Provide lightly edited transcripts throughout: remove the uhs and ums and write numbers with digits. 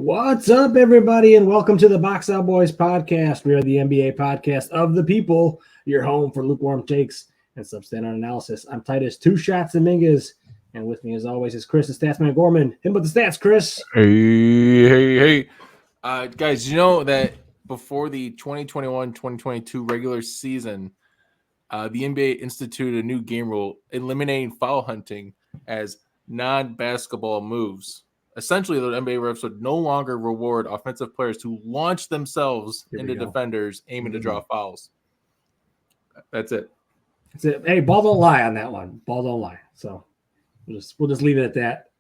What's up, everybody, and welcome to the Box Out Boys podcast. We are the NBA podcast of the people, your home for lukewarm takes and substandard analysis. I'm Titus Two Shots Dominguez, and with me, as always, is Chris, the Statsman Gorman. Hit about the stats, Chris. Hey. Guys, you know that before the 2021-2022 regular season, the NBA instituted a new game rule eliminating foul hunting as non-basketball moves. Essentially, the NBA refs would no longer reward offensive players who launch themselves into defenders aiming to draw fouls. That's it. That's it. Hey, ball don't lie on that one. Ball don't lie. So we'll just leave it at that.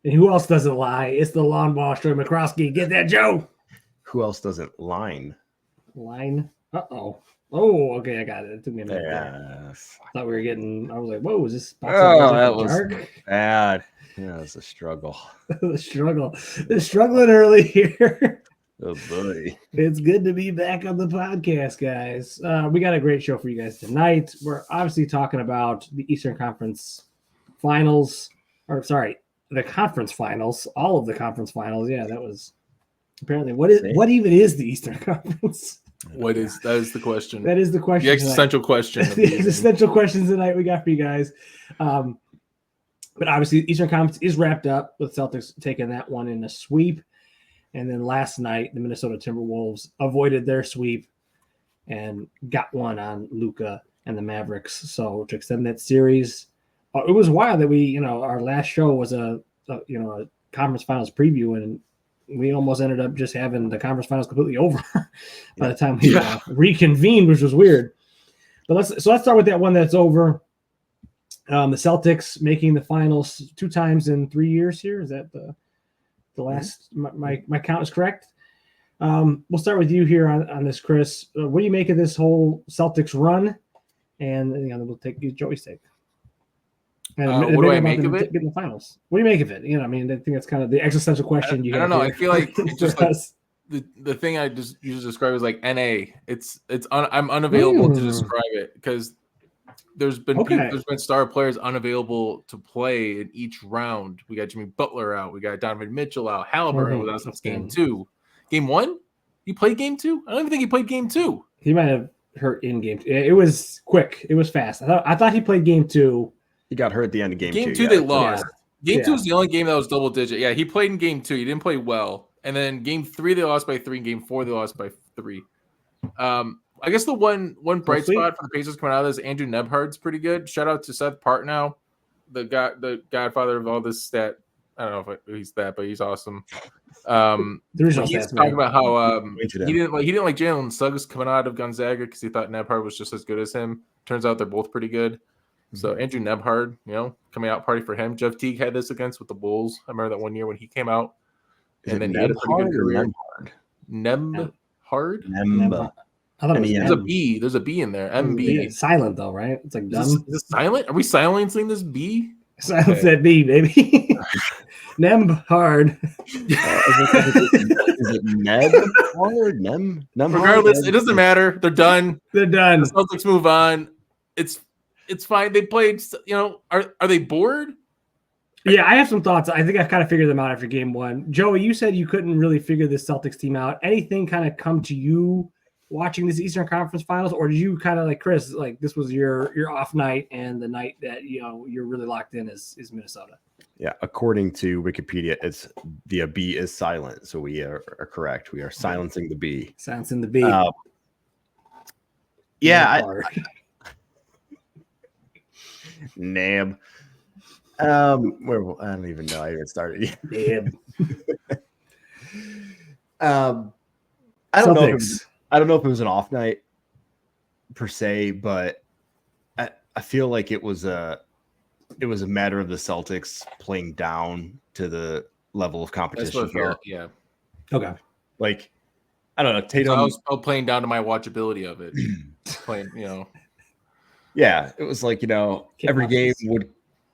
And who else doesn't lie? It's the lawn ball, Troy McCroskey. Get that, Joe. Who else doesn't line? Line. Oh, okay, I got it. It took me a minute. Yeah. I thought we were getting. I was like, "Whoa, is this?" That was bad. Yeah, it's a struggle. The struggling early here. Oh boy, it's good to be back on the podcast, guys. We got a great show for you guys tonight. We're obviously talking about the Eastern Conference Finals, the conference finals, all of the conference finals. Yeah, that was apparently what even is the Eastern Conference? That is the question. That is the question. The existential question. The existential questions tonight we got for you guys. But obviously, the Eastern Conference is wrapped up with Celtics taking that one in a sweep. And then last night, the Minnesota Timberwolves avoided their sweep and got one on Luka and the Mavericks. So to extend that series, it was wild that our last show was a conference finals preview, and we almost ended up just having the conference finals completely over by the time we reconvened, which was weird. But let's start with that one that's over. The Celtics making the finals 2 times in 3 years here. Is that the last? My count is correct. We'll start with you here on this, Chris. What do you make of this whole Celtics run? And we'll take Joey's take. What do I make of it? Getting the finals. What do you make of it? I think that's kind of the existential question. I don't know. I feel like it's just like the thing I just usually describe is like NA. I'm unavailable to describe it because there's been star players unavailable to play in each round. We got Jimmy Butler out. We got Donovan Mitchell out. Halliburton was out since game 2. Game 1? He played game 2? I don't even think he played game 2. He might have hurt in game 2. It was quick. It was fast. I thought he played game 2. He got hurt at the end of game 2. Game 2 they lost. Game 2 was the only game that was double digit. Yeah, he played in game 2. He didn't play well. And then game 3 they lost by 3. And game 4 they lost by 3. I guess the one bright spot for the Pacers coming out of this, Andrew Nebhard's pretty good. Shout out to Seth Partnow, the godfather of all this stat. I don't know if he's that, but he's awesome. He's talking about how he didn't like Jalen Suggs coming out of Gonzaga because he thought Nebhard was just as good as him. Turns out they're both pretty good. So Andrew Nebhard, coming out party for him. Jeff Teague had this against with the Bulls. I remember that one year when he came out. And then he had a pretty good career. Nebhard? I thought there's a B. There's a B in there. MB. It's silent though, right? It's like dumb. Is this silent? Are we silencing this B? Silence that B, baby. Nebhard. Is it Nebhard? Nem? Regardless, it doesn't matter. They're done. The Celtics move on. It's fine. They played. Are they bored? Yeah, I have some thoughts. I think I kind of figured them out after game 1. Joey, you said you couldn't really figure this Celtics team out. Anything kind of come to you watching this Eastern Conference Finals, or did you kind of like Chris, like this was your off night and the night that you're really locked in is Minnesota? Yeah, according to Wikipedia, it's the B is silent, so we are correct. We are silencing the B. Silencing the B. Nab. I don't even know. I even started yet. Nab. I don't know. I don't know if it was an off night per se, but I feel like it was a matter of the Celtics playing down to the level of competition here. Yeah. Okay. Like, I don't know. Tatum. So I was playing down to my watchability of it. Yeah, it was like, every game would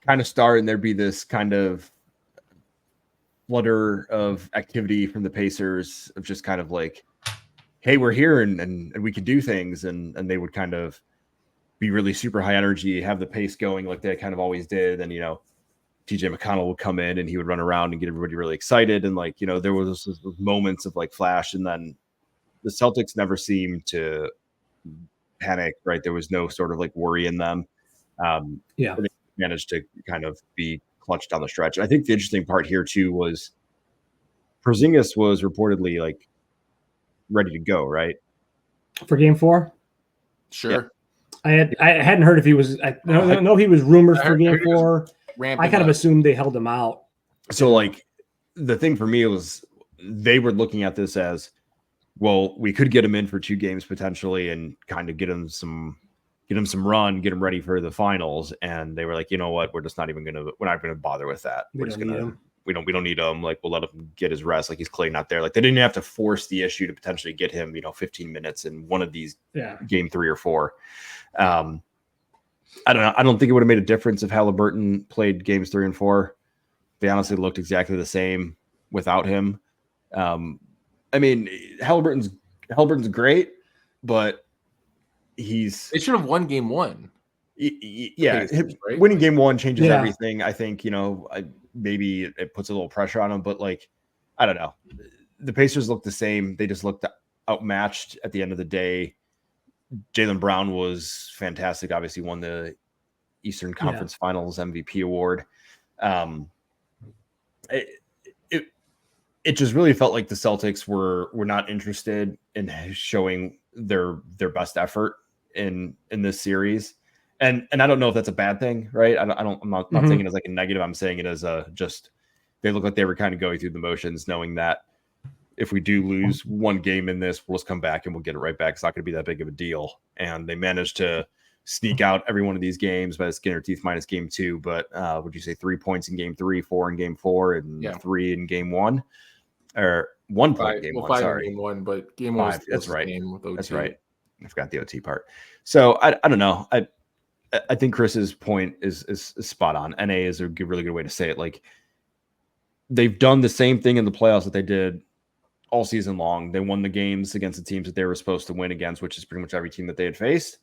kind of start and there'd be this kind of flutter of activity from the Pacers of just kind of like, hey, we're here and we can do things. And they would kind of be really super high energy, have the pace going like they kind of always did. And, TJ McConnell would come in and he would run around and get everybody really excited. And like, there was those moments of like flash, and then the Celtics never seemed to panic, right? There was no sort of like worry in them. They managed to kind of be clutch down the stretch. I think the interesting part here too was Porzingis was reportedly like ready to go, right? For game 4? Sure. Yeah. I hadn't heard if he was. I know he was rumored for game 4. I kind of assumed they held him out. So like the thing for me was they were looking at this as, well, we could get him in for 2 games potentially and kind of get him some run, get him ready for the finals. And they were like, you know what, we're not going to bother with that. We don't need him. Like, we'll let him get his rest. Like, he's clearly not there. Like, they didn't have to force the issue to potentially get him, 15 minutes in one of these game 3 or 4. I don't know. I don't think it would have made a difference if Halliburton played games 3 and 4. They honestly looked exactly the same without him. I mean, Halliburton's great, but they should have won game 1. Yeah, right? Winning game 1 changes everything. I think, maybe it puts a little pressure on them, but like, I don't know. The Pacers looked the same. They just looked outmatched at the end of the day. Jaylen Brown was fantastic. Obviously won the Eastern Conference Finals MVP award. It just really felt like the Celtics were not interested in showing their best effort in this series. And I don't know if that's a bad thing, right? I'm not saying it as like a negative. I'm saying it as just they look like they were kind of going through the motions, knowing that if we do lose one game in this, we'll just come back and we'll get it right back. It's not going to be that big of a deal. And they managed to sneak out every one of these games by the skin of their teeth minus game 2. But would you say 3 points in game 3, 4 in game 4, and 3 in game 1? Or 1 point in game 1, 5 sorry. In game 1, but game 1 was that's right. That's right. I forgot the OT part. So I don't know. I think Chris's point is spot on. NA is a really good way to say it. Like, they've done the same thing in the playoffs that they did all season long. They won the games against the teams that they were supposed to win against, which is pretty much every team that they had faced.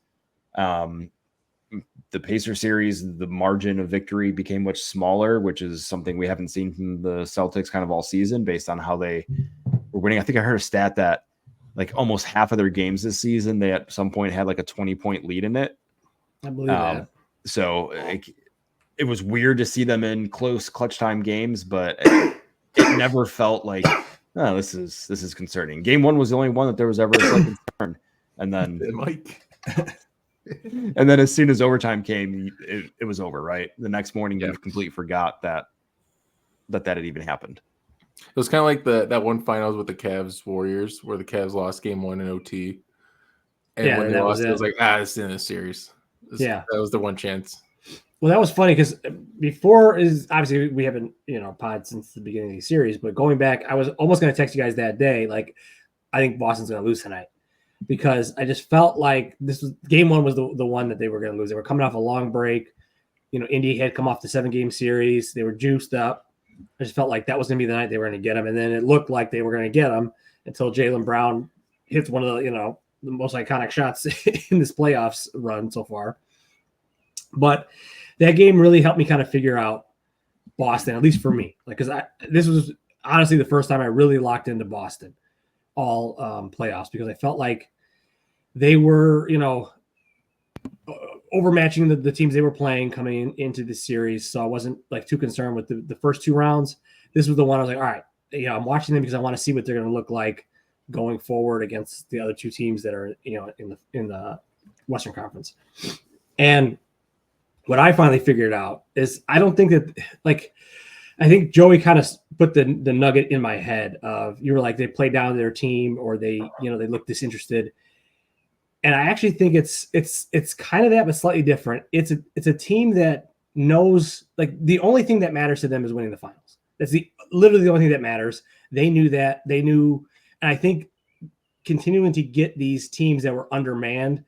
The Pacer series, the margin of victory became much smaller, which is something we haven't seen from the Celtics kind of all season based on how they were winning. I think I heard a stat that like almost half of their games this season, they at some point had like a 20-point lead in it. I believe that. So it was weird to see them in close clutch time games, but it never felt like, oh, this is concerning. Game 1 was the only one that there was ever a slight concern. And then Mike. And then as soon as overtime came, it was over, right? The next morning, you completely forgot that had even happened. It was kind of like that one finals with the Cavs Warriors, where the Cavs lost game 1 in OT. And when they lost, it was like, it's in this series. That was the one chance. Well, that was funny because before is obviously we haven't pod since the beginning of the series, but going back, I was almost going to text you guys that day, like, I think Boston's going to lose tonight, because I just felt like game 1 was the one that they were going to lose. They were coming off a long break. Indy had come off the 7-game series. They were juiced up. I just felt like that was going to be the night they were going to get them, and then it looked like they were going to get them until Jaylen Brown hits one of the the most iconic shots in this playoffs run so far. But that game really helped me kind of figure out Boston, at least for me. Like, because this was honestly the first time I really locked into Boston all playoffs, because I felt like they were, overmatching the teams they were playing coming into the series. So I wasn't like too concerned with the first 2 rounds. This was the one I was like, all right, I'm watching them because I want to see what they're going to look like going forward against the other 2 teams that are, in the Western Conference. And what I finally figured out is I don't think that, like, I think Joey kind of put the nugget in my head of, you were like, they played down their team, or they look disinterested. And I actually think it's kind of that, but slightly different. It's a team that knows, like, the only thing that matters to them is winning the finals. That's literally the only thing that matters. They knew that. They knew, and I think continuing to get these teams that were undermanned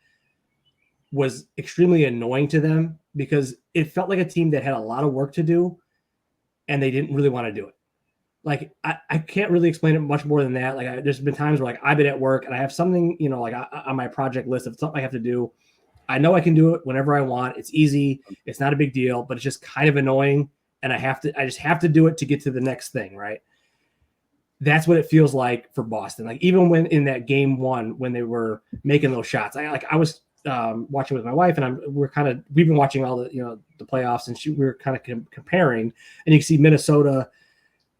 was extremely annoying to them, because it felt like a team that had a lot of work to do and they didn't really want to do it. Like, I can't really explain it much more than that. Like, there's been times where, like, I've been at work and I have something, like on my project list of something I have to do. I know I can do it whenever I want. It's easy. It's not a big deal, but it's just kind of annoying. and I just have to do it to get to the next thing, right? That's what it feels like for Boston. Like even when in that game 1, when they were making those shots, I was watching with my wife, and we've been watching all the the playoffs, and we were kind of comparing, and you can see Minnesota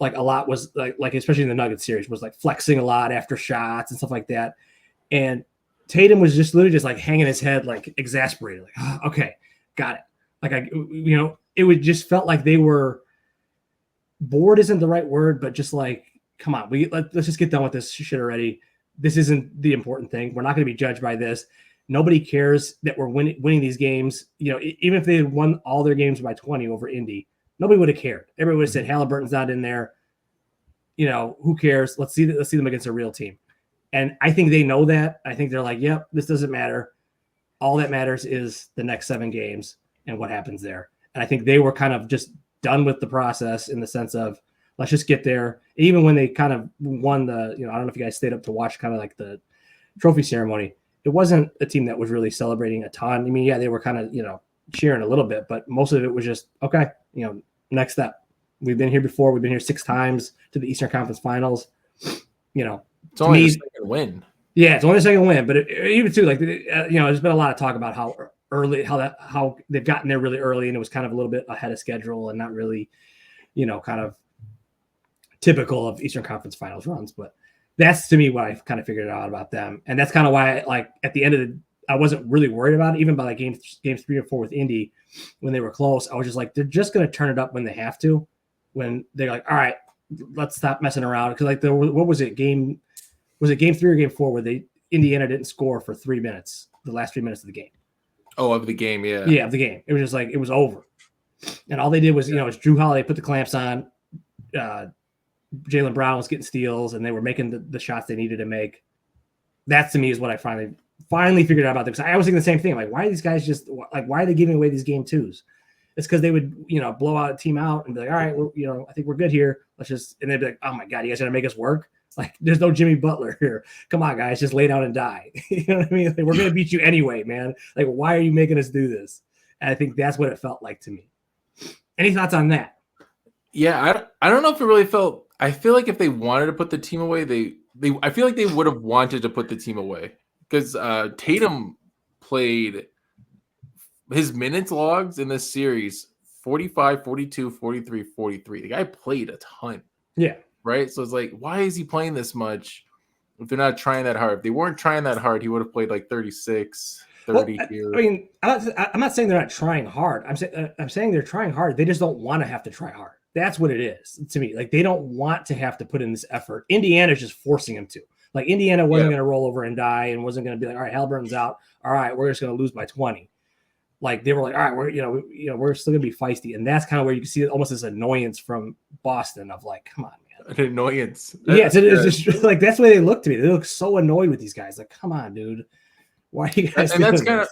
like a lot was like especially in the Nuggets series was like flexing a lot after shots and stuff like that, and Tatum was just literally just like hanging his head, like exasperated, like okay, got it. Like it would just felt like they were bored isn't the right word, but just like, come on, let's just get done with this shit already. This isn't the important thing. We're not going to be judged by this. Nobody cares that we're winning these games. Even if they had won all their games by 20 over Indy, nobody would have cared. Everybody would have said Halliburton's not in there. Who cares? Let's see them against a real team. And I think they know that. I think they're like, yep, this doesn't matter. All that matters is the next 7 games and what happens there. And I think they were kind of just done with the process in the sense of, let's just get there. Even when they kind of won the, I don't know if you guys stayed up to watch kind of like the trophy ceremony. It wasn't a team that was really celebrating a ton. I mean, yeah, they were kind of, cheering a little bit, but most of it was just, okay, next step. We've been here before. We've been here 6 times to the Eastern Conference Finals. It's only the second win. Yeah, it's only the second win, but even too, like, there's been a lot of talk about how early, how they've gotten there really early, and it was kind of a little bit ahead of schedule and not really, kind of typical of Eastern Conference Finals runs. But that's to me what I kind of figured out about them, and that's kind of why, like, at the end of I wasn't really worried about it, even by like games 3 or 4 with Indy when they were close. I was just like, they're just going to turn it up when they have to, when they're like, all right, let's stop messing around. Because like what was it, game 3 or game 4 where Indiana didn't score for 3 minutes, the last 3 minutes of the game. Oh, of the game, yeah. Yeah, of the game. It was just like, it was over. And all they did was, was Drew Holiday put the clamps on. Jaylen Brown was getting steals, and they were making the shots they needed to make. That to me is what I finally figured out about them. Because I was thinking the same thing. Like, why are these guys why are they giving away these game 2s? It's because they would, blow out a team out and be like, all right, I think we're good here. Let's just, and they'd be like, oh my God, you guys are going to make us work? Like, there's no Jimmy Butler here. Come on, guys, just lay down and die. You know what I mean? Like, we're going to beat you anyway, man. Like, why are you making us do this? And I think that's what it felt like to me. Any thoughts on that? Yeah, I don't know if it really felt. I feel like if they wanted to put the team away, I feel like they would have wanted to put the team away, because Tatum played his minutes logs in this series 45, 42, 43, 43. The guy played a ton. Yeah. Right? So it's like, why is he playing this much if they're not trying that hard? If they weren't trying that hard, he would have played like 36, 30 here. I mean, I'm not saying they're not trying hard. I'm saying they're trying hard. They just don't want to have to try hard. That's what it is to me. Like, they don't want to have to put in this effort. Indiana's just forcing them to. Like, Indiana wasn't going to roll over and die and wasn't going to be like, all right, Halliburton's out. All right, we're just going to lose by 20. Like, they were like, all right, we're still going to be feisty. And that's kind of where you can see almost this annoyance from Boston of like, come on, man. An annoyance. Yeah, it's just like, that's the way they look to me. They look so annoyed with these guys. Like, come on, dude. Why are you guys doing this? And that's kind of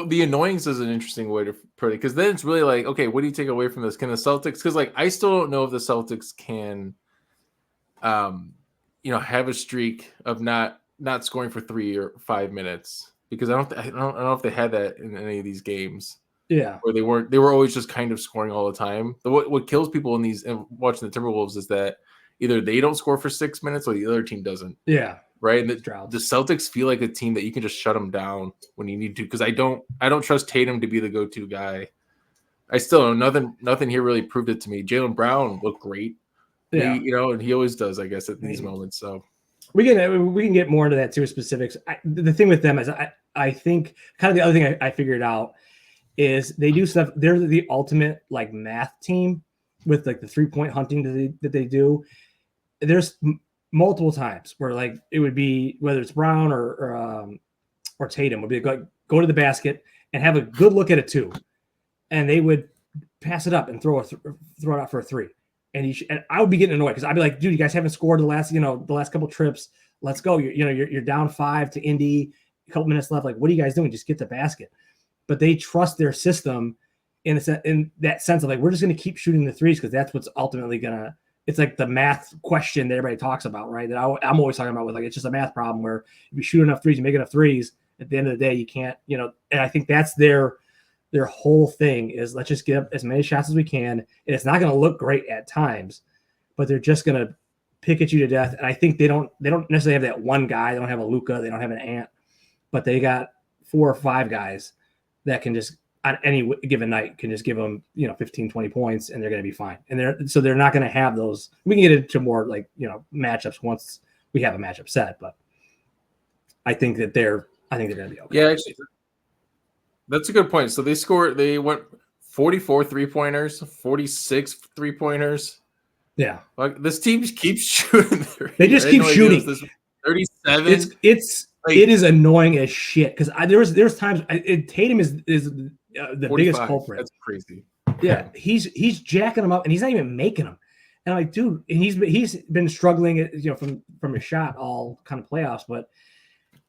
the annoyance is an interesting way to put it, because then it's really like, okay, what do you take away from this? Can the Celtics, because like I still don't know if the Celtics can have a streak of not scoring for 3 or 5 minutes, because I don't know if they had that in any of these games. Yeah, where they were always just kind of scoring all the time. What kills people in these and watching the Timberwolves is that either they don't score for 6 minutes or the other team doesn't. Yeah. Right. And the Celtics feel like a team that you can just shut them down when you need to. Because I don't trust Tatum to be the go-to guy. I still know nothing here really proved it to me. Jaylen Brown looked great. Yeah. And he always does, I guess, at these moments. So we can get more into that too, specifics. The thing with them is I think kind of the other thing I figured out is they do stuff. They're the ultimate like math team with like the 3-point hunting that they do. There's multiple times where like it would be, whether it's Brown or Tatum, would be like, go to the basket and have a good look at a 2, and they would pass it up and throw it out for a 3. And I would be getting annoyed because I'd be like, dude, you guys haven't scored the last couple trips. Let's go. You're down 5 to Indy, a couple minutes left. Like, what are you guys doing? Just get the basket. But they trust their system in that sense of like, we're just going to keep shooting the 3s because that's what's ultimately going to. It's like the math question that everybody talks about, right? That I'm always talking about with like, it's just a math problem where if you shoot enough 3s, you make enough 3s. At the end of the day, you can't, and I think that's their Their whole thing is let's just get up as many shots as we can, and it's not going to look great at times, but they're just going to pick at you to death. And I think they don't necessarily have that one guy. They don't have a Luka. They don't have an Ant, but they got 4 or 5 guys that can just on any given night can just give them 15, 20 points, and they're going to be fine. And they're not going to have those. We can get into more like matchups once we have a matchup set, but I think they're going to be okay. Yeah, actually, that's a good point. So they went 44 3-pointers, 46 3-pointers. Yeah, like this team just keeps shooting. They just keep shooting. 37. It is annoying as shit because there's times Tatum is the 45, biggest culprit. That's crazy. Yeah, he's jacking them up and he's not even making them. And I'm like, dude, and he's been struggling, from his shot all kind of playoffs, but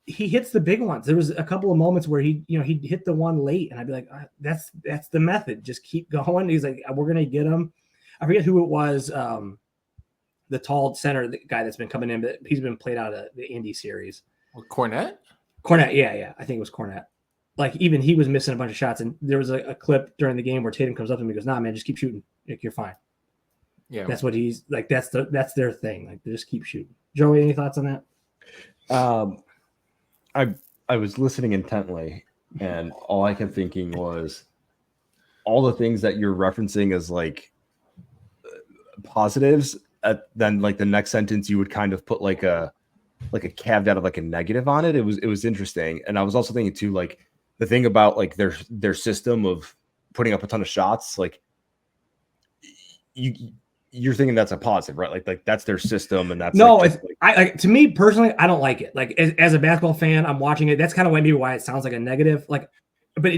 he hits the big ones. There was a couple of moments where he hit the one late, and I'd be like, that's the method. Just keep going. He's like, we're gonna get him. I forget who it was. The tall center, the guy that's been coming in, but he's been played out of the Indy series. Cornette, yeah. I think it was Cornette. Like even he was missing a bunch of shots, and there was a clip during the game where Tatum comes up to him and goes, "Nah, man, just keep shooting. Like, you're fine." Yeah, that's what he's like. That's their thing. Like they just keep shooting. Joey, any thoughts on that? I was listening intently, and all I kept thinking was all the things that you're referencing as like positives. Then like the next sentence, you would kind of put like a caveat of like a negative on it. It was interesting, and I was also thinking too, like the thing about like their system of putting up a ton of shots, like you're thinking that's a positive, right? Like that's their system, and that's to me personally, I don't like it. Like as a basketball fan, I'm watching it. That's kind of maybe why it sounds like a negative. Like, but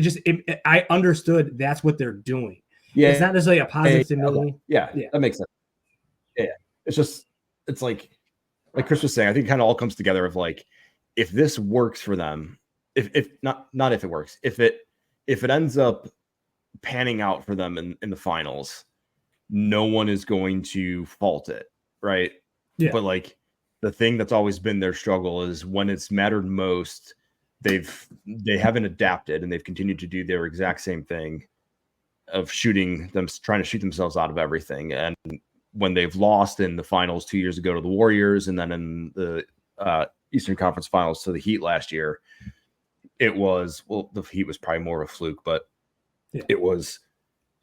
I understood that's what they're doing. Yeah, it's not necessarily a positive to me. Yeah, that makes sense. Yeah, it's like Chris was saying. I think it kind of all comes together of like if this works for them, if not if it works, if it ends up panning out for them in the finals, no one is going to fault it, right? Yeah. But like the thing that's always been their struggle is when it's mattered most, they haven't adapted and they've continued to do their exact same thing of trying to shoot themselves out of everything. And when they've lost in the finals 2 years ago to the Warriors, and then in the Eastern Conference Finals to the Heat last year, the Heat was probably more of a fluke, but it was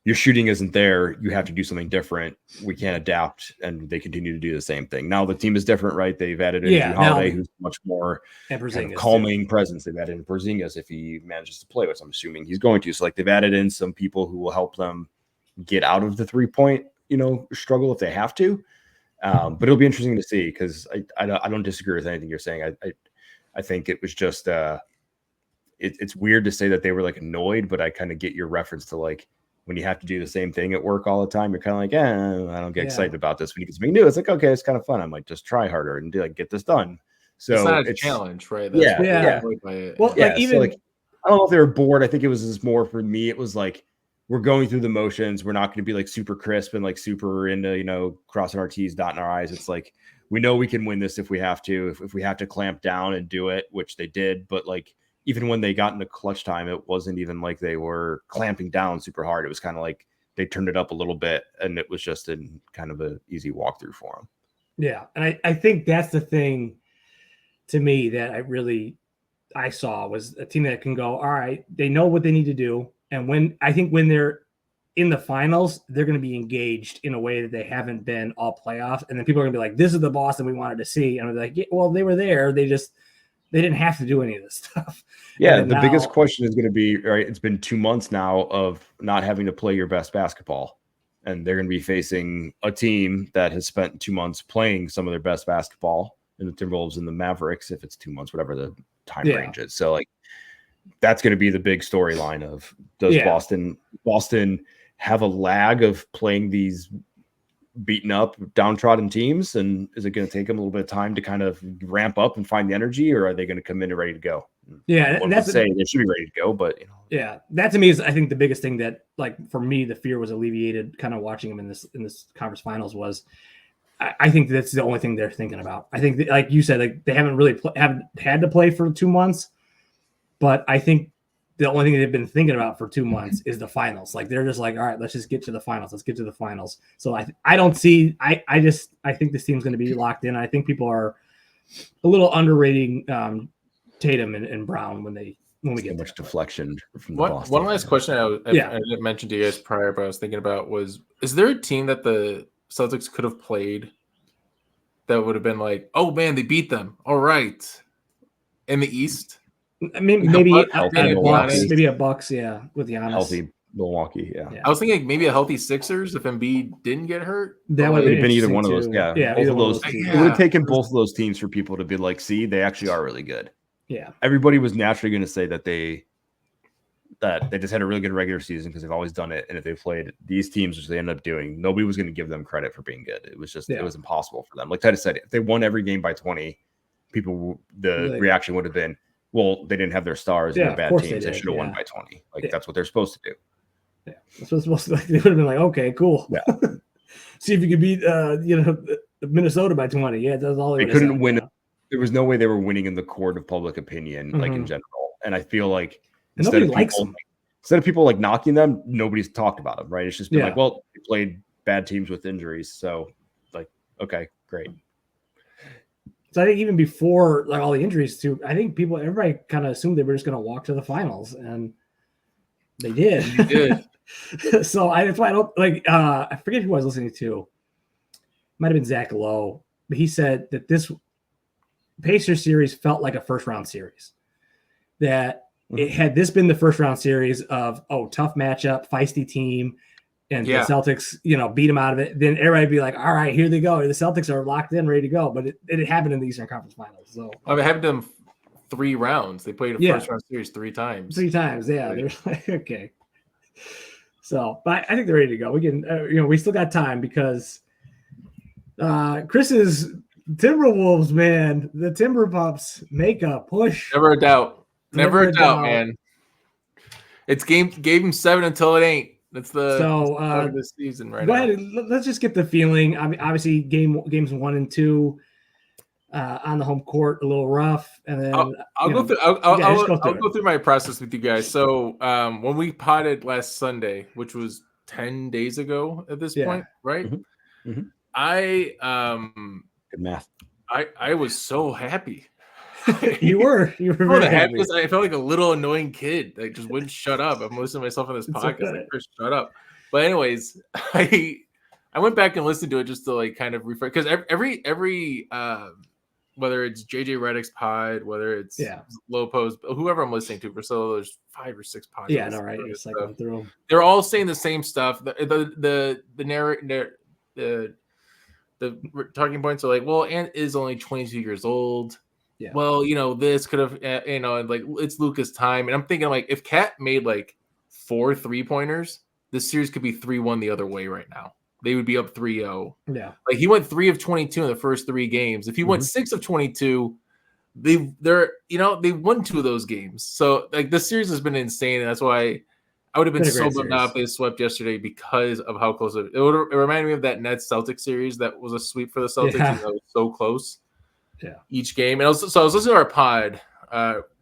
your shooting isn't there. You have to do something different. We can't adapt, and they continue to do the same thing. Now the team is different, right? They've added in Drew Holiday, who's much more kind of calming presence. They've added in Porzingis if he manages to play, which I'm assuming he's going to. So like they've added in some people who will help them get out of the 3-point struggle if they have to. But it'll be interesting to see because I don't disagree with anything you're saying. I think it was just it's weird to say that they were like annoyed, but I kind of get your reference to like when you have to do the same thing at work all the time, you're kind of like, I don't get excited about this. When you get something new, it's like, okay, it's kind of fun. I might just try harder and get this done. So it's not a challenge, right? Well, I don't know if they were bored. I think it was just more for me. It was like, we're going through the motions. We're not going to be like super crisp and like super into, crossing our T's, dotting our I's. It's like, we know we can win this if we have to, if we have to clamp down and do it, which they did. But like, even when they got into clutch time, it wasn't even like they were clamping down super hard. It was kind of like they turned it up a little bit, and it was just in kind of an easy walkthrough for them. Yeah. And I think that's the thing to me that I saw was a team that can go, all right, they know what they need to do. And when they're in the finals, they're going to be engaged in a way that they haven't been all playoffs. And then people are going to be like, this is the Boston we wanted to see. And I'm like, yeah, well, they were there. They didn't have to do any of this stuff. Yeah, the biggest question is going to be, right, it's been 2 months now of not having to play your best basketball. And they're going to be facing a team that has spent 2 months playing some of their best basketball in the Timberwolves and the Mavericks, if it's 2 months, whatever the time range is. So, like, that's going to be the big storyline of does Boston have a lag of playing these beaten up, downtrodden teams, and is it going to take them a little bit of time to kind of ramp up and find the energy, or are they going to come in and ready to go? Yeah, and that's they should be ready to go, but yeah, that to me is I think the biggest thing that, like, for me, the fear was alleviated kind of watching them in this conference finals was I think that's the only thing they're thinking about. I think that, like you said, like they haven't really haven't had to play for 2 months, but I think the only thing they've been thinking about for 2 months is the finals. Like they're just like, all right, let's just get to the finals. Let's get to the finals. So I don't see. I think this team's going to be locked in. I think people are a little underrating Tatum and Brown when we get much deflection from the Boston. One last question I didn't mention to you guys prior, but I was thinking about is there a team that the Celtics could have played that would have been like, oh man, they beat them. All right. In the East? I mean, maybe a Bucks, yeah, with Giannis. Healthy Milwaukee, yeah. I was thinking maybe a healthy Sixers if Embiid didn't get hurt. That would have been either one of those. Yeah, both of those. Yeah. It would have taken both of those teams for people to be like, see, they actually are really good. Yeah. Everybody was naturally going to say that they just had a really good regular season because they've always done it. And if they played these teams, which they ended up doing, nobody was going to give them credit for being good. It was just, it was impossible for them. Like Titus said, if they won every game by 20, reaction would have been, well, they didn't have their stars and they're bad teams. They should have won by 20. Like that's what they're supposed to do. Yeah. That's what supposed to, like, they would have been like, okay, cool. Yeah. See if you could beat Minnesota by 20. Yeah, that's all they couldn't win. There was no way they were winning in the court of public opinion, like in general. And I feel like nobody likes them. Instead of people like knocking them, nobody's talked about them, right? It's just been like, well, they played bad teams with injuries. So like, okay, great. So I think even before like all the injuries too, I think everybody kind of assumed they were just going to walk to the finals, and they did. They did. So that's why I don't like. I forget who I was listening to. Might have been Zach Lowe, but he said that this Pacers series felt like a first round series. That it had this been the first round series of tough matchup, feisty team. And the Celtics, beat them out of it. Then everybody be like, all right, here they go. The Celtics are locked in, ready to go. But it happened in the Eastern Conference Finals. So it happened to them 3 rounds. They played a first round series 3 times. 3 times, yeah. Right. They're like, okay. So, but I think they're ready to go. We can, we still got time because Chris's Timberwolves, man, the Timber Pups make a push. Never a doubt. Never a doubt, man. It's game 7 until it ain't. That's the start of the season right now. Go ahead. Let's just get the feeling. I mean, obviously, games 1 and 2 on the home court a little rough, and then I'll go through my process with you guys. So when we potted last Sunday, which was 10 days ago at this point, right? Mm-hmm. Mm-hmm. Good math. I was so happy. you were very happy because I felt like a little annoying kid that just wouldn't shut up. I'm listening to myself on this podcast. Like, Chris, shut up. But anyways, I went back and listened to it just to like kind of refresh because every whether it's JJ Redick's pod, whether it's Lopez, whoever I'm listening to, so there's 5 or 6 podcasts. Yeah, no, right. Just like going through them. They're all saying the same stuff. The talking points are like, well, Ant is only 22 years old. Yeah. Well, this could have, and like it's Luka's time. And I'm thinking like if Cat made like 4 3-pointers, this series could be 3-1 the other way right now. They would be up 3-0. Yeah. Like he went 3 of 22 in the first 3 games. If he went 6 of 22, they won 2 of those games. So like this series has been insane. And that's why I would have been so bummed out if they swept yesterday because of how close it reminded me of that Nets Celtics series that was a sweep for the Celtics. Yeah. That was so close. Yeah. Each game. And I was listening to our pod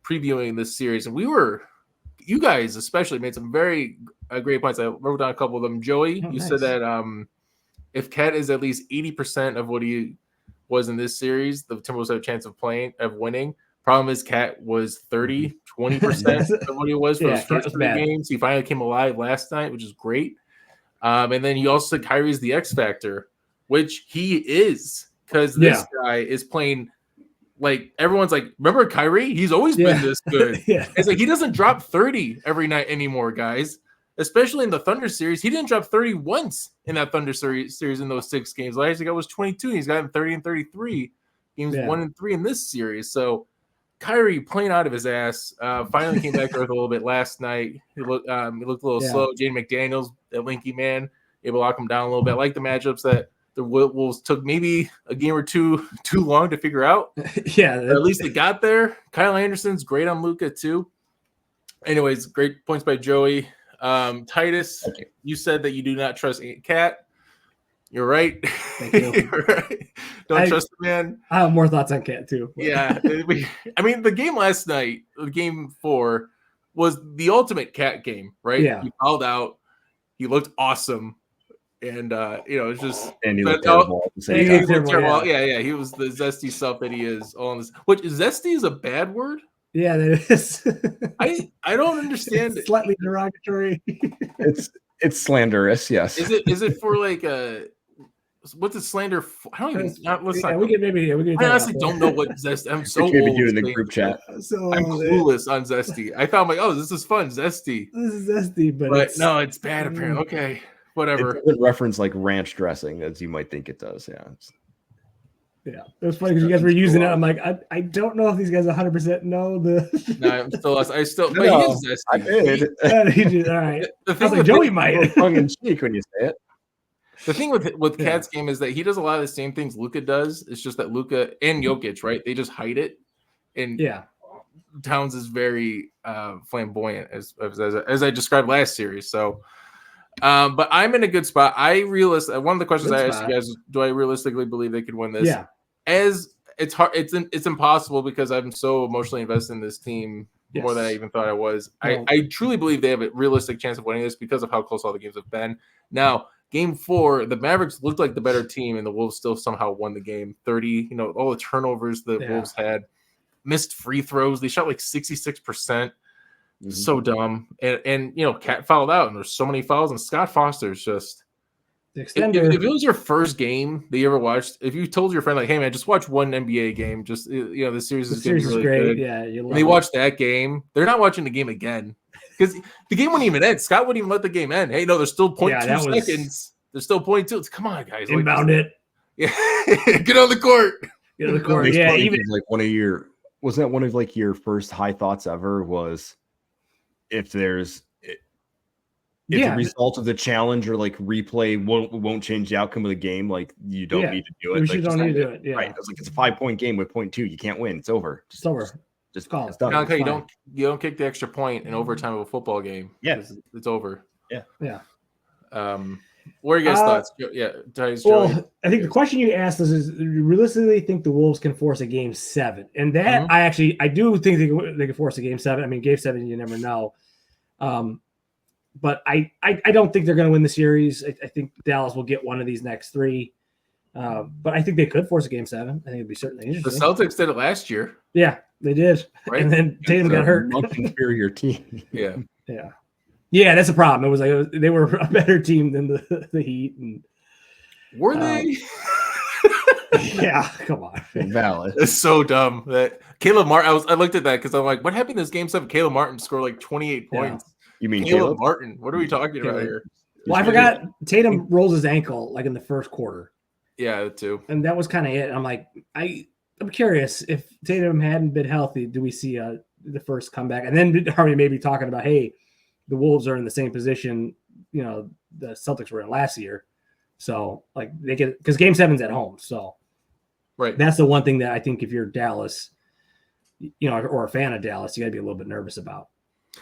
previewing this series, and you guys especially made some very great points. I wrote down a couple of them. Joey, you said that if Cat is at least 80% of what he was in this series, the Timberwolves have a chance of winning. Problem is Cat was 20% of what he was for his first 3 games. He finally came alive last night, which is great. And then you also said Kyrie's the X factor, which he is. Because this guy is playing like everyone's like, remember Kyrie? He's always been this good. It's like he doesn't drop 30 every night anymore, guys. Especially in the Thunder series. He didn't drop 30 once in that Thunder series in those 6 games. Last year it was 22. He's gotten 30 and 33 games 1 and 3 in this series. So Kyrie playing out of his ass. Finally came back to earth a little bit last night. He looked a little slow. Jaden McDaniels, that lanky man, able to lock him down a little bit. I like the matchups that the Wolves took maybe a game or two too long to figure out. At least they got there. Kyle Anderson's great on Luka too. Anyways, great points by Joey. Titus, you said that you do not trust Cat. You're right. Thank you. You're right. Don't trust the man. I have more thoughts on Cat too. Yeah. I mean, the game last night, game 4, was the ultimate cat game, right? Yeah. He fouled out. He looked awesome. And it's just and he looked terrible at the same and he time. looked terrible, Yeah. He was the zesty self that he is. All this, which zesty is a bad word. Yeah, that is. I don't understand it's slightly derogatory. It's slanderous, yes. Is it for like what's it slander for? I don't even. I honestly don't know what zesty. I'm so old. Maybe do in the group chat. So I'm clueless on zesty. I thought like, oh, this is fun, zesty. This is zesty, but no, it's bad apparently. Okay, whatever. It doesn't reference like ranch dressing as you might think it does. Yeah. Yeah, it was funny because you guys were using it. I'm like, I don't know if these guys 100% know the. No, I'm still. I still. No, but he is zesty. I did. He did. All right. The I thing was like, with Joey might. Tongue in cheek when you say it. The thing with Cat's game is that he does a lot of the same things Luka does. It's just that Luka and Jokic, right? They just hide it. And Towns is very flamboyant, as I described last series. So, but I'm in a good spot. One of the questions I asked you guys is, do I realistically believe they could win this? Yeah. As it's hard, it's impossible because I'm so emotionally invested in this team more than I even thought I was. I truly believe they have a realistic chance of winning this because of how close all the games have been. Now, Game 4, the Mavericks looked like the better team, and the Wolves still somehow won the game. 30, all the turnovers the Wolves had, missed free throws. They shot like 66%. Mm-hmm. So dumb. And Cat fouled out, and there's so many fouls, and Scott Foster's just if it was your first game that you ever watched, if you told your friend like, "Hey man, just watch one NBA game, just the series is going to be really great." good. Yeah, and they watch that game. They're not watching the game again because the game wouldn't even end. Scott wouldn't even let the game end. Hey, no, there's still 0.2 seconds. There's still 0.2. Come on, guys. Inbound it. Yeah, get on the court. Get on the court. Yeah, even like wasn't that one of like your first high thoughts ever was if the result of the challenge or like replay won't change the outcome of the game, like you don't need to do it. You don't need to do it. Yeah. Right. It's like it's a 5-point game with 0.2. You can't win. It's over. It's over. Just call it. It's done. Okay, you don't kick the extra point in overtime of a football game. Yeah. It's over. Yeah. Yeah. What are you guys' thoughts? Yeah. Well, I think the question you asked us is, realistically think the Wolves can force a game 7? And that I do think they can force a game 7. I mean, game 7, you never know. But I don't think they're going to win the series. I think Dallas will get one of these next 3. But I think they could force a game 7. I think it'd be certainly interesting. The Celtics did it last year. Yeah, they did. Right? And then Tatum got hurt. Much inferior team. Yeah. Yeah. Yeah, that's a problem. It was like they were a better team than the Heat. And were they? Yeah, come on. Valid. It's so dumb that Caleb Martin. I looked at that because I'm like, what happened in this game 7? Caleb Martin scored like 28 points. You mean Caleb Martin? What are we talking about here? Well, I forgot Tatum rolls his ankle like in the first quarter. Yeah, that too. And that was kind of it. I'm like, I'm curious if Tatum hadn't been healthy, do we see the first comeback? And then Harvey may be talking about, hey, the Wolves are in the same position, the Celtics were in last year. So like they get, because game 7's at home. So right. That's the one thing that I think if you're Dallas, or a fan of Dallas, you gotta be a little bit nervous about.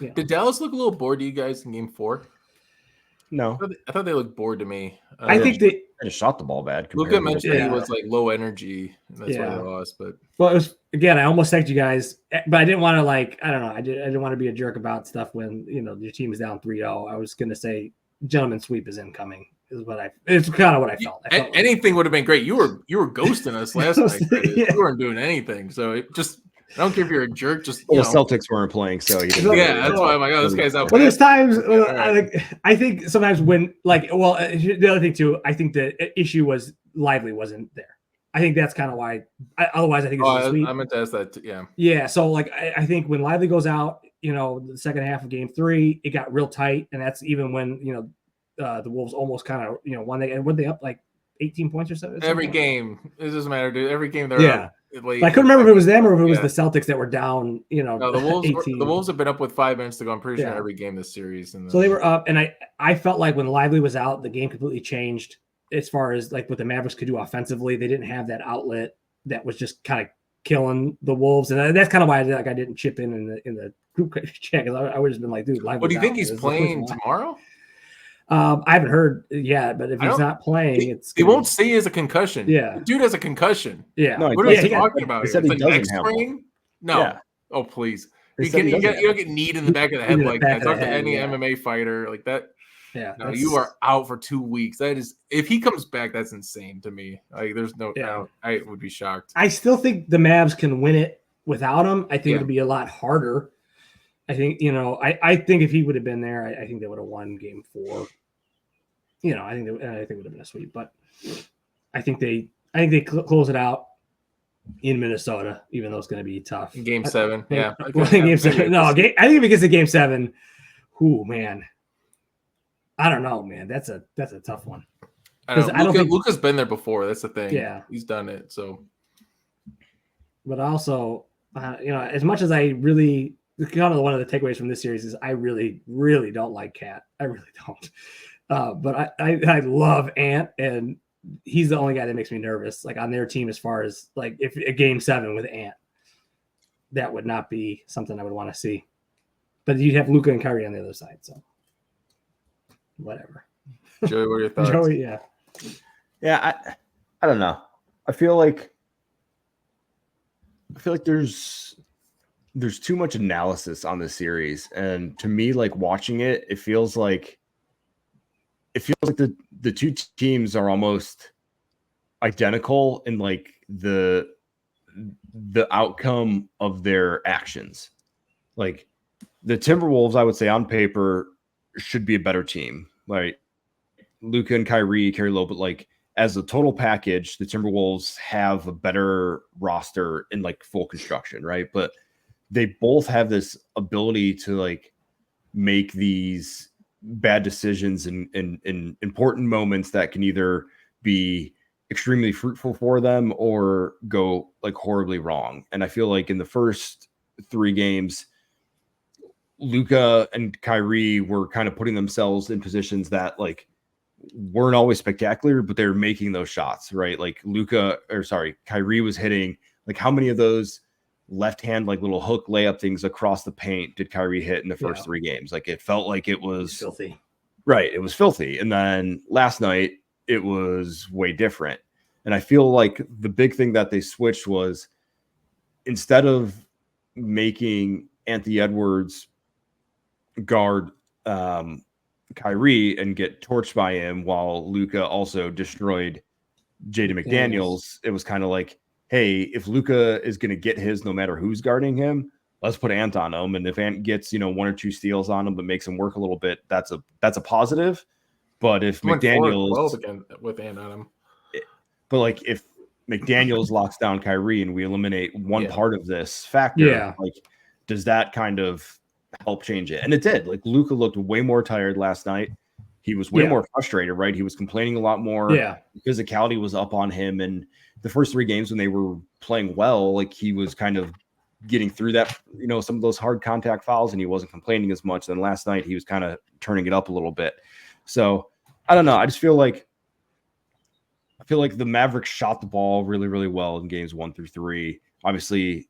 Yeah. Did Dallas look a little bored to you guys in game 4? No. I thought they looked bored to me. I think they just shot the ball bad. Luka mentioned he was like low energy, and that's why they lost. But it was, again, I almost texted you guys, but I didn't want to I don't know. I didn't want to be a jerk about stuff when your team is down 3-0. I was gonna say gentleman sweep is incoming. It's kind of what I felt. Anything would have been great. You were ghosting us last night. You weren't doing anything. So I don't care if you're a jerk. Just Celtics weren't playing, so that's why I'm like, oh, this guy's out. Well, there's times I think sometimes when the other thing too, I think the issue was Lively wasn't there. I think that's kind of why. Otherwise, I think it's sweet. I meant to ask that too, yeah. Yeah, so I think when Lively goes out, the second half of game 3, it got real tight, and that's even when the Wolves almost kind of won. When they up like 18 points or something. Every game, it doesn't matter, dude. Every game they're up. I couldn't remember if it was them or if it was the Celtics that were down. No, the Wolves have been up with 5 minutes to go. I'm pretty sure every game this series. So they were up, and I felt like when Lively was out, the game completely changed as far as like what the Mavericks could do offensively. They didn't have that outlet that was just kind of killing the Wolves, and that's kind of why I didn't chip in the group chat, because I would have been like, dude, Lively's what do you think he's playing tomorrow? I haven't heard yet, but if he's not playing, they won't say he has a concussion. Yeah, the dude has a concussion. Yeah, what are you talking about? He said he doesn't have one. No. Yeah. Oh, please. You don't get kneed in the back of the head like that. Talk to any yeah. MMA fighter like that. Yeah, no, you are out for 2 weeks. That is, if he comes back, that's insane to me. Like, there's no, I would be shocked. I still think the Mavs can win it without him. I think it'll be a lot harder. I think, I think if he would have been there, I think they would have won game 4. I think it would have been a sweep, but I think they close it out in Minnesota, even though it's going to be tough. Game 7, yeah. Game 7. No, I think if it gets to game 7, man. I don't know, man. That's a tough one. I don't think Luka's been there before. That's the thing. Yeah, he's done it. So, but also, as much as I really kind of one of the takeaways from this series is I really, really don't like Cat. I really don't. But I love Ant, and he's the only guy that makes me nervous. Like on their team, as far as like if a game 7 with Ant, that would not be something I would want to see. But you'd have Luka and Kyrie on the other side, so. Whatever. Joey, what are your thoughts? Joey, yeah. I don't know. I feel like there's too much analysis on this series, and to me, like watching it, it feels like the two teams are almost identical in like the outcome of their actions. Like the Timberwolves, I would say on paper, should be a better team, right? Luka and Kyrie carry low, but like as a total package, the Timberwolves have a better roster in like full construction, right? But they both have this ability to like make these bad decisions in important moments that can either be extremely fruitful for them or go like horribly wrong. And I feel like in the first 3 games, Luka and Kyrie were kind of putting themselves in positions that like weren't always spectacular, but they were making those shots, right? Like Kyrie was hitting, like how many of those left hand, like little hook layup things across the paint did Kyrie hit in the first 3 games? Like it felt like it was filthy. Right. It was filthy. And then last night it was way different. And I feel like the big thing that they switched was instead of making Anthony Edwards guard Kyrie and get torched by him while Luka also destroyed Jaden McDaniels, it was kind of like, hey, if Luka is going to get his no matter who's guarding him, let's put Ant on him. And if Ant gets, 1 or 2 steals on him but makes him work a little bit, that's a positive. But if McDaniels with Ant on him, but like if McDaniels locks down Kyrie and we eliminate one part of this factor, like does that kind of help change it? And it did. Like Luka looked way more tired last night. He was way more frustrated, right? He was complaining a lot more. Physicality was up on him. And the first 3 games when they were playing well, like he was kind of getting through that, some of those hard contact fouls, and he wasn't complaining as much. Then last night he was kind of turning it up a little bit. So I don't know. I just feel like the Mavericks shot the ball really, really well in games 1 through 3. Obviously,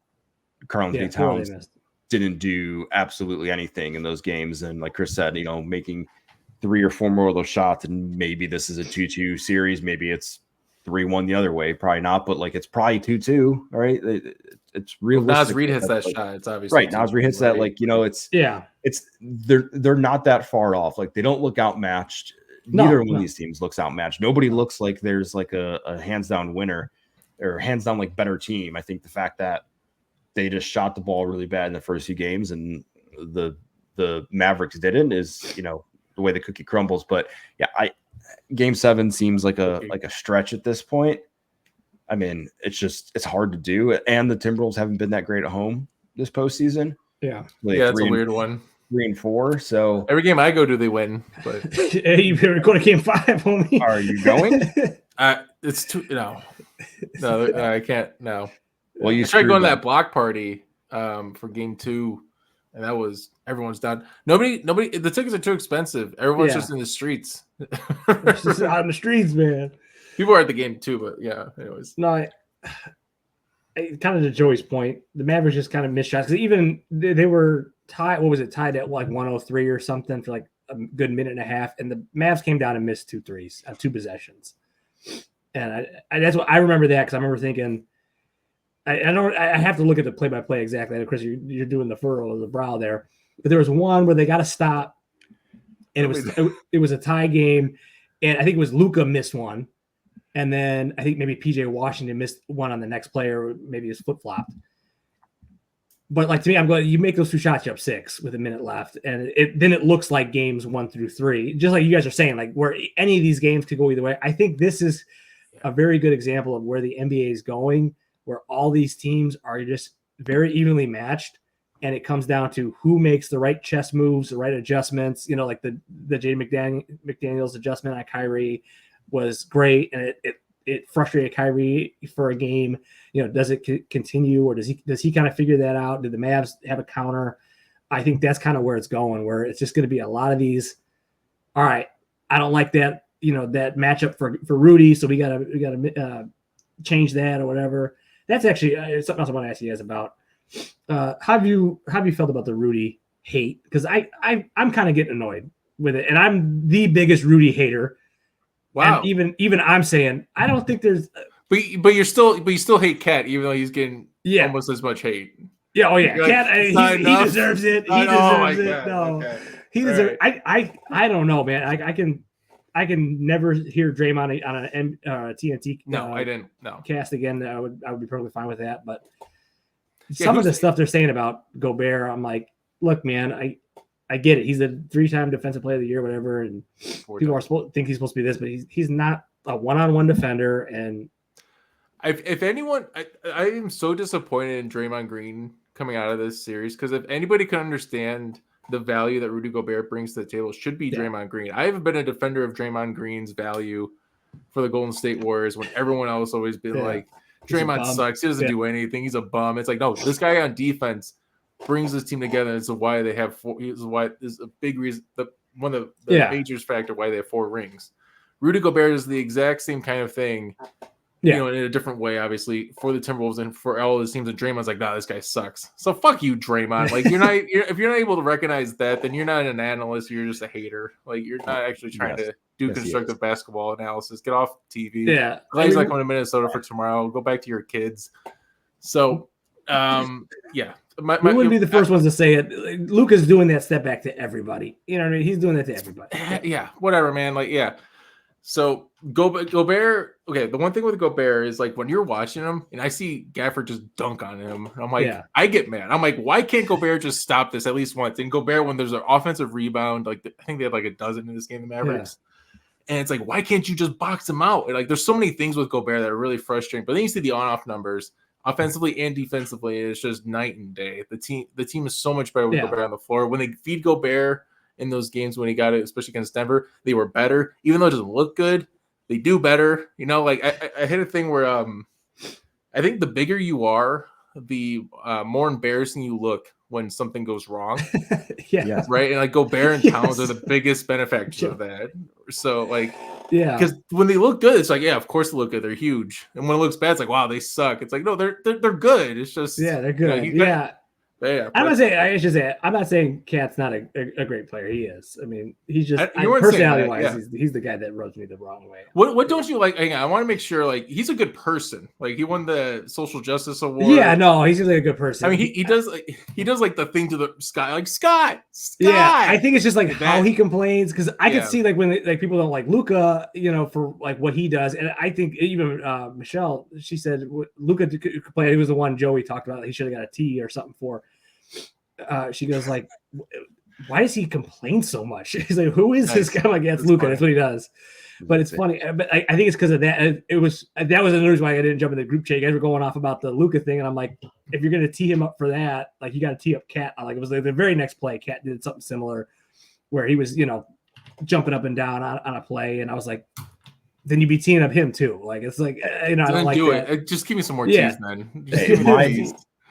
Karl-Anthony Towns didn't do absolutely anything in those games. And like Chris said, making 3 or 4 more of those shots, and maybe this is a 2-2 series. Maybe it's 3-1 the other way. Probably not, but like it's probably 2-2. All right. It's realistic. Nas Reed hits that shot. It's obviously right. Nas Reed hits that. Like, they're not that far off. Like they don't look outmatched. Neither one of these teams looks outmatched. Nobody looks like there's like a hands down winner or hands down like better team. I think the fact that they just shot the ball really bad in the first few games and the Mavericks didn't is, the way the cookie crumbles. But yeah, game 7 seems like a stretch at this point. I mean, it's hard to do. And the Timberwolves haven't been that great at home this postseason. Yeah. Like it's a weird one. 3 and 4. So every game I go to, they win. But you've been recording game 5, homie. Are you going? It's too no, I can't. No. Well, you I tried going to that block party for game 2, and that was everyone's done. Nobody. The tickets are too expensive. Everyone's just in the streets. Just out in the streets, man. People are at the game too, but yeah. Anyways, no. Kind of to Joey's point, the Mavericks just kind of missed shots because even they were tied. What was it? Tied at like 103 or something for like a good minute and a half, and the Mavs came down and missed 2 threes on 2 possessions. And that's what I remember that because I remember thinking, I don't. I have to look at the play-by-play exactly. Chris, you're doing the furrow of the brow there, but there was one where they got to stop, and it was a tie game, and I think it was Luka missed one, and then I think maybe PJ Washington missed one on the next player, maybe his flip flopped. But like to me, I'm going. You make those 2 shots, you're up 6 with a minute left, and then it looks like games 1 through 3, just like you guys are saying, like where any of these games could go either way. I think this is a very good example of where the NBA is going, where all these teams are just very evenly matched, and it comes down to who makes the right chess moves, the right adjustments. Like the Jaden McDaniels adjustment on Kyrie was great, and it frustrated Kyrie for a game. Does it continue, or does he kind of figure that out? Did the Mavs have a counter? I think that's kind of where it's going, where it's just going to be a lot of these. All right, I don't like that, that matchup for Rudy, so we gotta change that or whatever. That's actually something else I want to ask you guys about. How have you felt about the Rudy hate? Because I'm kind of getting annoyed with it, and I'm the biggest Rudy hater. Wow. And even I'm saying I don't think there's. But you still hate Cat, even though he's getting almost as much hate. Yeah. Oh yeah. Cat. He deserves it. He deserves it. God. No, okay. He deserves. Right. I don't know, man. I can never hear Draymond on a TNT. No, I didn't. No cast again. I would be perfectly fine with that. But some of the stuff they're saying about Gobert, I'm like, look, man, I get it. He's a 3-time defensive player of the year, whatever, and people think he's supposed to be this, but he's not a one-on-one defender. And if anyone, I am so disappointed in Draymond Green coming out of this series, because if anybody can understand the value that Rudy Gobert brings to the table, should be Draymond Green. I have been a defender of Draymond Green's value for the Golden State Warriors when everyone else always been like, Draymond sucks. He doesn't do anything. He's a bum. It's like, no, this guy on defense brings this team together. It's why they have 4. Is why is a big reason. One of the major factor why they have 4 rings. Rudy Gobert is the exact same kind of thing. In a different way, obviously, for the Timberwolves and for all the teams. And Draymond's like, nah, this guy sucks. So fuck you, Draymond. Like, if you're not able to recognize that, then you're not an analyst. You're just a hater. Like, you're not actually trying to do constructive basketball analysis. Get off TV. Yeah, Glad he's not going to Minnesota for tomorrow. Go back to your kids. So, yeah. We wouldn't be the first ones to say it. Luka's doing that step back to everybody. You know what I mean? He's doing that to everybody. Yeah, whatever, man. Like, yeah. So Gobert, okay, the one thing with Gobert is like when you're watching him and I see Gafford just dunk on him, I'm like, I get mad. I'm like, why can't Gobert just stop this at least once? And Gobert, when there's an offensive rebound, like I think they had like a dozen in this game, the Mavericks. Yeah. And it's like, why can't you just box him out? And like, there's so many things with Gobert that are really frustrating. But then you see the on-off numbers, offensively and defensively, it's just night and day. The team is so much better with Gobert on the floor. When they feed Gobert in those games when he got it, especially against Denver, they were better. Even though it doesn't look good, they do better. Like I hit a thing where I think the bigger you are, the more embarrassing you look when something goes wrong. Right. And like Gobert and Towns are the biggest benefactors of that. So like, because when they look good, it's like, of course they look good. They're huge. And when it looks bad, it's like, wow, they suck. It's like, no, they're good. It's just they're good. I'm not saying Cat's not a great player. He is. I mean, he's just personality wise, he's the guy that rubs me the wrong way. What don't you like? Hang on, I want to make sure like he's a good person. Like he won the social justice award. Yeah, no, he's just like a good person. I mean, he does like the thing to the Scott, like Scott. Yeah, I think it's just like how he complains, because I can see like when like people don't like Luka, for like what he does, and I think even Michelle, she said Luka complained. He was the one Joey talked about. He should have got a T or something for. She goes like, why does he complain so much? He's like, who is this guy? I'm like, it's Luka. That's what he does. But it's funny. But I think it's because of that. That was another reason why I didn't jump in the group chat. You guys were going off about the Luka thing, and I'm like, if you're gonna tee him up for that, like you got to tee up Cat. Like it was like the very next play, Cat did something similar, where he was jumping up and down on a play, and I was like, then you'd be teeing up him too. Like it's like I don't like it. Just give me some more teas, man.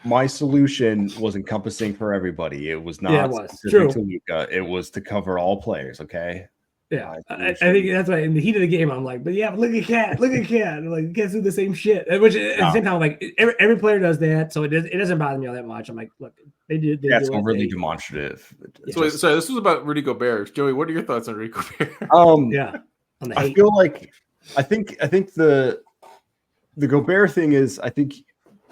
My solution was encompassing for everybody. It was not true to Luka. It was to cover all players. Okay. Yeah, I think that's why in the heat of the game, I'm like, but look at Cat. And like, Cat's do the same shit. Which at the same time, like every player does that, so it doesn't bother me all that much. I'm like, look, they did. That's overly demonstrative. So this was about Rudy Gobert. Joey, what are your thoughts on Rudy Gobert? On the hate. I think the Gobert thing is, I think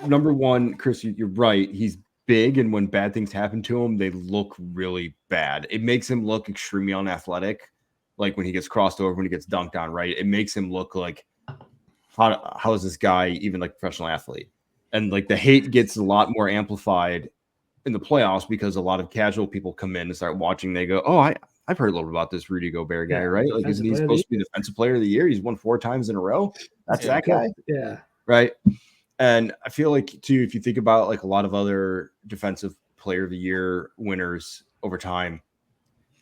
number one, Chris, you're right. He's big, and when bad things happen to him, they look really bad. It makes him look extremely unathletic, like when he gets crossed over, when he gets dunked on, right? It makes him look like, how is this guy even like a professional athlete? And like the hate gets a lot more amplified in the playoffs because a lot of casual people come in and start watching. They go, oh, I've heard a little bit about this Rudy Gobert guy, right? Like, isn't he supposed to be the defensive player of the year? He's won 4 times in a row. That's that guy. Yeah. Right. And I feel like, too, if you think about like a lot of other defensive player of the year winners over time,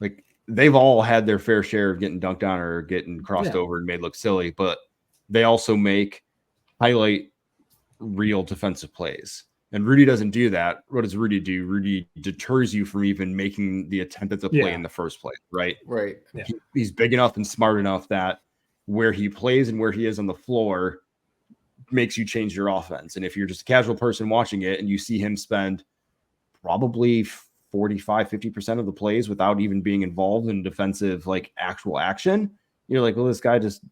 like they've all had their fair share of getting dunked on or getting crossed over and made look silly, but they also highlight real defensive plays. And Rudy doesn't do that. What does Rudy do? Rudy deters you from even making the attempt at the play in the first place, right? Right. Yeah. He's big enough and smart enough that where he plays and where he is on the floor makes you change your offense. And if you're just a casual person watching it and you see him spend probably 45-50% of the plays without even being involved in defensive, like actual action, you're like, well, this guy just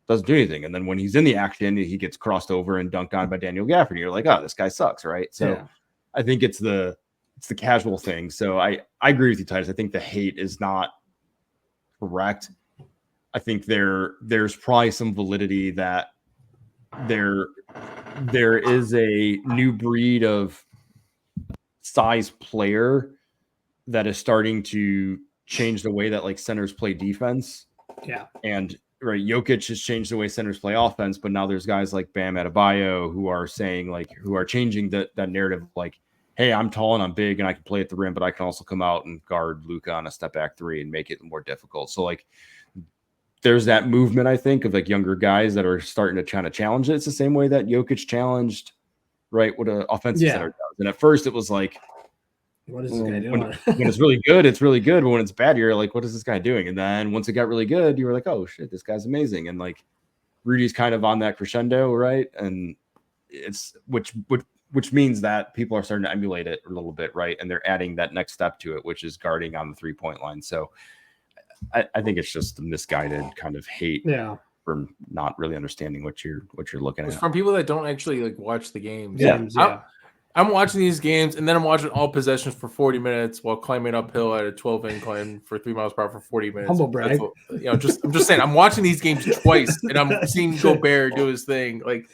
doesn't do anything. And then when he's in the action, he gets crossed over and dunked on by Daniel Gafford. You're like, oh, this guy sucks, right? So I think it's the casual thing. So I agree with you, Titus. I think the hate is not correct. I think there's probably some validity that there is a new breed of size player that is starting to change the way that like centers play defense. Yeah. And right, Jokic has changed the way centers play offense, but now there's guys like Bam Adebayo who are saying who are changing that narrative of like, hey, I'm tall and I'm big and I can play at the rim, but I can also come out and guard Luka on a step back 3 and make it more difficult. So like there's that movement, I think, of like younger guys that are starting to try to challenge it. It's the same way that Jokic challenged, right, what an offensive center does. And at first it was like, what is this guy doing? When it's really good, it's really good. But when it's bad, you're like, what is this guy doing? And then once it got really good, you were like, oh shit, this guy's amazing. And like Rudy's kind of on that crescendo, right? And it's which means that people are starting to emulate it a little bit, right? And they're adding that next step to it, which is guarding on the 3-point line. So I think it's just a misguided kind of hate for not really understanding what you're looking at. From people that don't actually like watch the games. Yeah. I'm watching these games and then I'm watching all possessions for 40 minutes while climbing uphill at a 12 incline for 3 miles per hour for 40 minutes. Humble brag. I'm just saying I'm watching these games twice and I'm seeing Gobert do his thing. Like,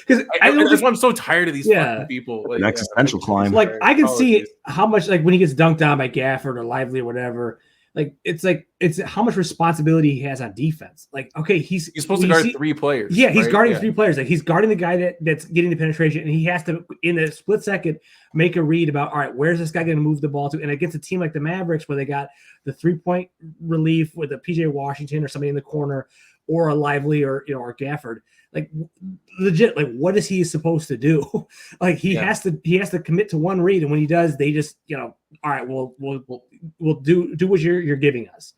because that's why I'm so tired of these fucking people. Like, an existential climb. Like I can see how much like when he gets dunked on by Gafford or Lively or whatever. Like it's how much responsibility he has on defense. Like, okay, he's supposed to guard 3 players. Yeah, he's guarding 3 players. Like he's guarding the guy that's getting the penetration, and he has to, in a split second, make a read about, all right, where's this guy going to move the ball to? And against a team like the Mavericks, where they got the 3-point relief with a PJ Washington or somebody in the corner, or a Lively or Gafford, like legit, like what is he supposed to do? Like he has to commit to one read, and when he does, they just all right, we'll do what you're giving us,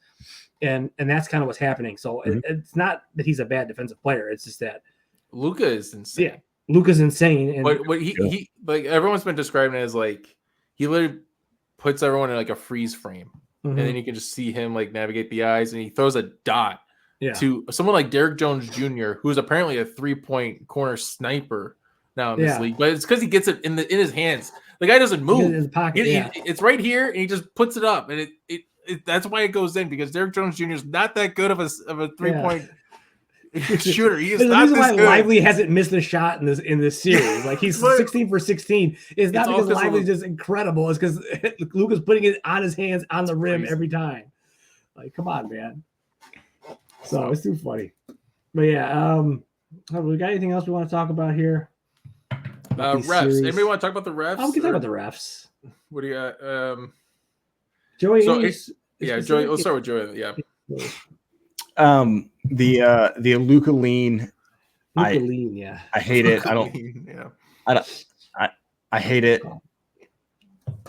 and that's kind of what's happening. So it's not that he's a bad defensive player; it's just that Luka is insane. Yeah, Luka's insane, and what he like everyone's been describing it as like he literally puts everyone in like a freeze frame, and then you can just see him like navigate the eyes, and he throws a dot. To someone like Derrick Jones Jr., who's apparently a 3-point corner sniper now in this league, but it's because he gets it in his hands. The guy doesn't move. In his pocket, it's right here, and he just puts it up, and it that's why it goes in, because Derrick Jones Jr. is not that good of a 3-point shooter. He is not this good. Lively hasn't missed a shot in this series. Like he's 16 for 16. It's not because Lively's just incredible. It's because Luka's putting it on his hands on the rim every time. Like, come on, man. So it's too funny. But yeah, we got anything else we want to talk about here? Refs. Anybody want to talk about the refs? We can talk about the refs. What do you got? Joey. Joey. Let's start with Joey. Yeah. The Luka lean. I hate it. I don't. I hate it.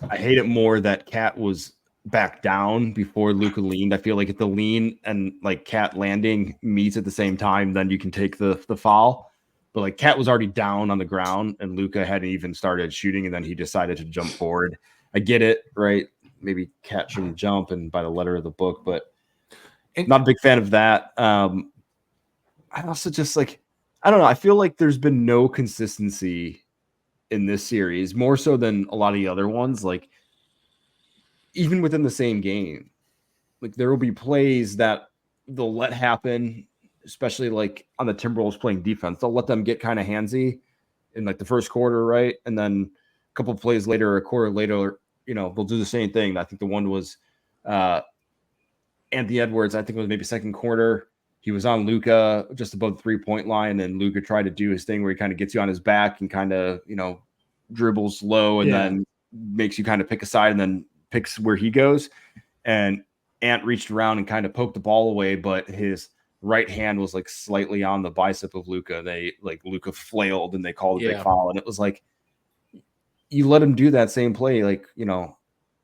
I hate it more that Cat was back down before Luka leaned. I feel like if the lean and like Cat landing meets at the same time, then you can take the foul. But like Cat was already down on the ground and Luka hadn't even started shooting, and then he decided to jump forward. I get it, right? Maybe Cat shouldn't jump, and by the letter of the book, but not a big fan of that. I also just like, I don't know. I feel like there's been no consistency in this series, more so than a lot of the other ones. Like, even within the same game, like there will be plays that they'll let happen, especially like on the Timberwolves playing defense. They'll let them get kind of handsy in like the first quarter, right? And then a couple of plays later, a quarter later, they'll do the same thing. I think the one was Anthony Edwards. I think it was maybe second quarter. He was on Luka just above the 3-point line, and Luka tried to do his thing where he kind of gets you on his back and kind of, dribbles low and then makes you kind of pick a side and then picks where he goes. And Ant reached around and kind of poked the ball away, but his right hand was like slightly on the bicep of Luka. Luka flailed and they called a big foul. And it was like, you let him do that same play,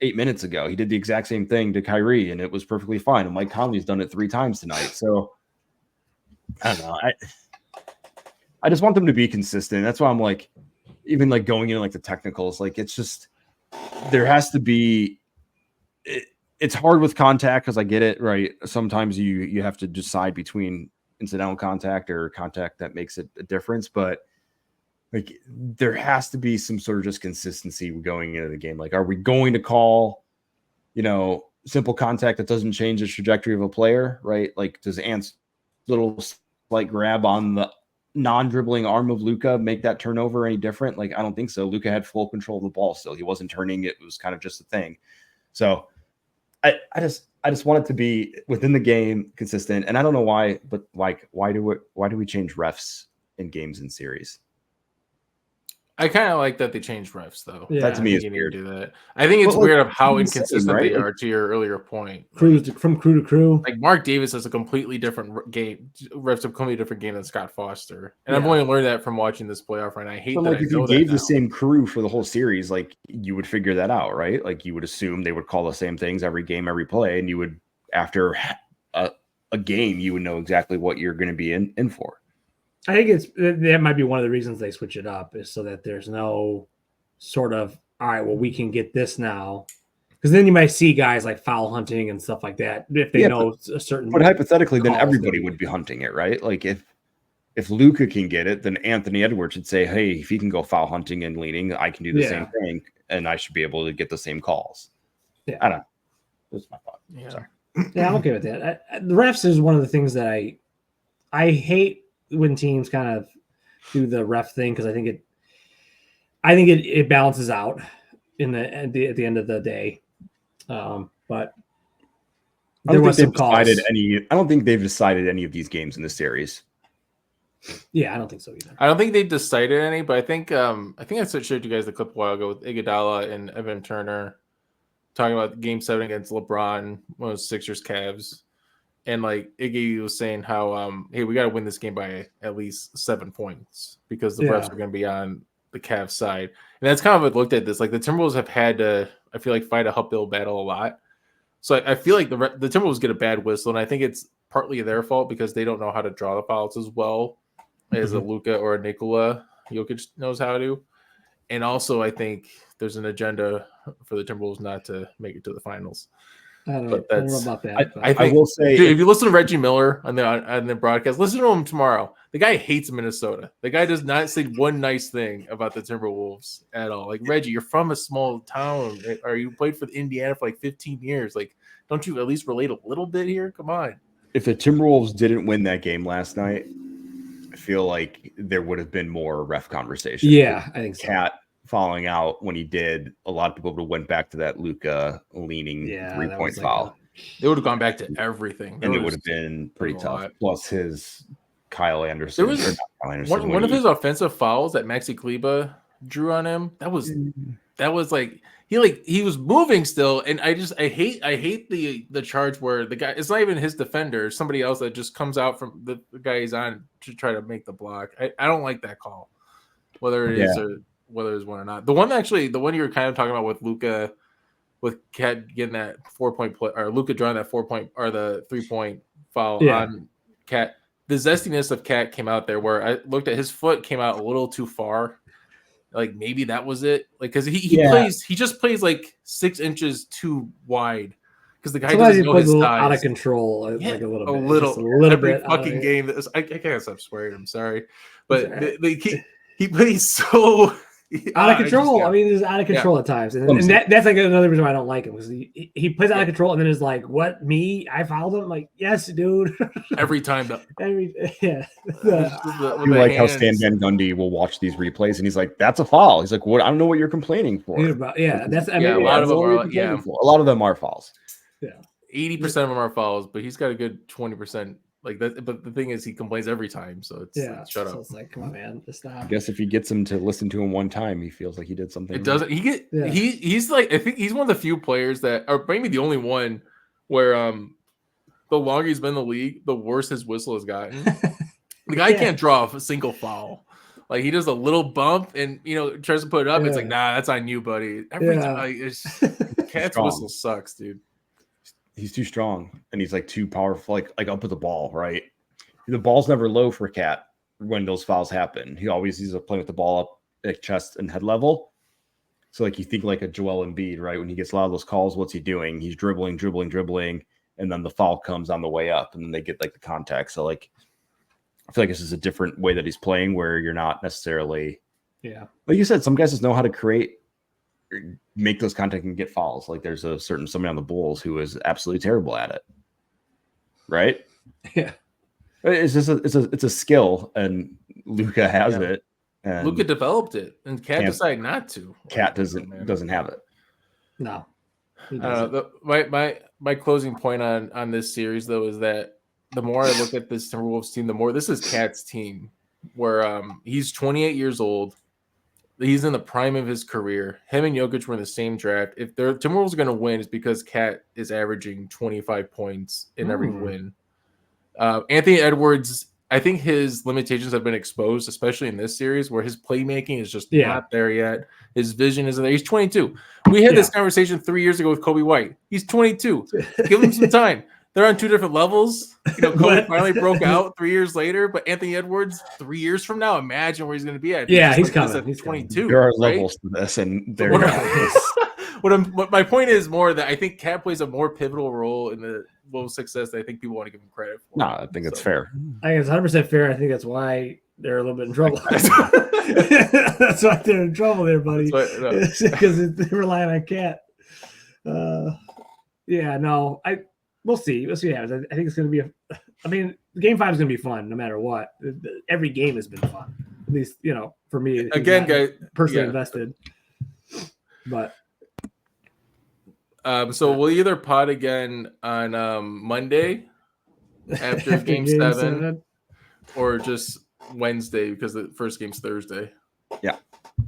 8 minutes ago. He did the exact same thing to Kyrie and it was perfectly fine. And Mike Conley's done it 3 times tonight. So I don't know. I just want them to be consistent. That's why I'm like, even like going into like the technicals, like it's just, there has to be, it's hard with contact because I get it, right? Sometimes you have to decide between incidental contact or contact that makes it a difference, but like there has to be some sort of just consistency going into the game. Like, are we going to call, simple contact that doesn't change the trajectory of a player, right? Like, does Ant's little slight grab on the non-dribbling arm of Luka make that turnover any different? Like, I don't think so. Luka had full control of the ball still. He wasn't turning it. It was kind of just a thing. So I just want it to be within the game, consistent. And I don't know why, but like, why do we change refs in games and series? I kind of like that they changed refs, though. Yeah, that to me is weird. Do that. I think it's weird of how inconsistent they are. To your earlier point, from crew to crew. Like Mark Davis has a completely different game. Refs a completely different game than Scott Foster, and I've only learned that from watching this playoff run. I hate that. Like, if you gave the same crew for the whole series, like you would figure that out, right? Like you would assume they would call the same things every game, every play, and you would, after a game, you would know exactly what you're going to be in for. I think that might be one of the reasons they switch it up, is so that there's no sort of, all right, well, we can get this now. Because then you might see guys like foul hunting and stuff like that if they know a certain. But hypothetically, then everybody would be hunting it, right? Like if Luka can get it, then Anthony Edwards should say, hey, if he can go foul hunting and leaning, I can do the same thing, and I should be able to get the same calls. Yeah. I don't know. That's my thought. Yeah. Sorry. Yeah, I'm okay with that. The refs is one of the things that I hate when teams kind of do the ref thing, because I think it balances out at the end of the day. But there was some calls. I don't think they've decided any of these games in this series. Yeah, I don't think so either. I don't think they've decided any, but I think I showed you guys the clip a while ago with Iguodala and Evan Turner talking about Game 7 against LeBron, one of Sixers Cavs. And like Iggy was saying how hey, we got to win this game by at least 7 points because the refs are going to be on the Cavs side. And that's kind of what looked at this. Like the Timberwolves have had to, I feel like, fight a uphill battle a lot. So I feel like the Timberwolves get a bad whistle, and I think it's partly their fault because they don't know how to draw the fouls as well as a Luka or a Nikola Jokic knows how to. And also, I think there's an agenda for the Timberwolves not to make it to the finals. I don't know about that. I will say, dude, if you listen to Reggie Miller on the broadcast, listen to him tomorrow. The guy hates Minnesota. The guy does not say one nice thing about the Timberwolves at all. Like, Reggie, you're from a small town, or you played for Indiana for like 15 years. Like, don't you at least relate a little bit here? Come on. If the Timberwolves didn't win that game last night, I feel like there would have been more ref conversation. Yeah, I think so. Cat falling out when he did, a lot of people would have went back to that Luka leaning 3-point foul. They would have gone back to everything. And it would have been pretty tough. Plus his Kyle Anderson. There was one of his offensive fouls that Maxi Kleba drew on him. That was like he was moving still, and I hate the charge where the guy, it's not even his defender, somebody else that just comes out from the guy he's on to try to make the block. I don't like that call, whether it is or whether it's one or not. The one you were kind of talking about with Luka, with Cat getting that 4-point play, or Luka drawing that 4-point or the 3-point foul on Cat. The zestiness of Cat came out there where I looked at his foot came out a little too far. Like maybe that was it. Like because he just plays like 6 inches too wide. Because the guy doesn't know his size. Out of control, like a little bit. A little bit. Fucking game. I can't stop swearing. I'm sorry, but he plays so out of control. I mean, he's out of control at times, and that's like another reason why I don't like him because he plays out of control, and then is like, "What, me? I fouled him?" I'm like, yes, dude. Every time, though. You like how Stan Van Gundy will watch these replays, and he's like, "That's a foul." He's like, "What? I don't know what you're complaining for." That's a lot of them are. Yeah, a lot of them are fouls. Yeah, 80% of them are fouls, but he's got a good 20%. Like that, but the thing is, he complains every time. So it's like, shut up. It's like, come on, man, just stop. I guess if he gets him to listen to him one time, he feels like he did something. It doesn't. He's like, I think he's one of the few players that, or maybe the only one, where the longer he's been in the league, the worse his whistle has gotten. The guy can't draw a single foul. Like he does a little bump and tries to put it up. It's like, nah, that's on you, buddy. Every time, like, Cat's whistle sucks, dude. He's too strong and he's like too powerful, like up with the ball, right? The ball's never low for Cat when those fouls happen. He always is playing with the ball up at chest and head level. So like you think like a Joel Embiid, right? When he gets a lot of those calls, what's he doing? He's dribbling, and then the foul comes on the way up and then they get like the contact. So like I feel like this is a different way that he's playing where you're not necessarily like you said, some guys just know how to create, make those contact and get fouls. Like there's a certain somebody on the Bulls who is absolutely terrible at it, right? Yeah, it's just it's a skill, and Luka has it. And Luka developed it, and Cat decided not to. Cat doesn't have it. No, my closing point on this series though is that the more I look at this Timberwolves team, the more this is Cat's team, where he's 28 years old. He's in the prime of his career. Him and Jokic were in the same draft. If the Timberwolves are going to win, it's because Cat is averaging 25 points in every win. Anthony Edwards, I think his limitations have been exposed, especially in this series, where his playmaking is just not there yet. His vision isn't there. He's 22. We had this conversation 3 years ago with Kobe White. He's 22. Give him some time. They're on two different levels. Kobe finally broke out 3 years later, but Anthony Edwards, 3 years from now, imagine where he's going to be at. He's coming. He's 22. There are levels to this, and there. What my point is more that I think Cat plays a more pivotal role in the Wolves' success than I think people want to give him credit for. No, I think it's fair. I think it's 100% fair. I think that's why they're a little bit in trouble. That's why they're in trouble there, buddy. Because they're relying on Cat. We'll see. We'll see what happens. I think it's going to be Game 5 is going to be fun no matter what. Every game has been fun. At least, for me. Again, guys. Personally invested. But. So we'll either pod again on Monday after game 7 or just Wednesday because the first game's Thursday. Yeah.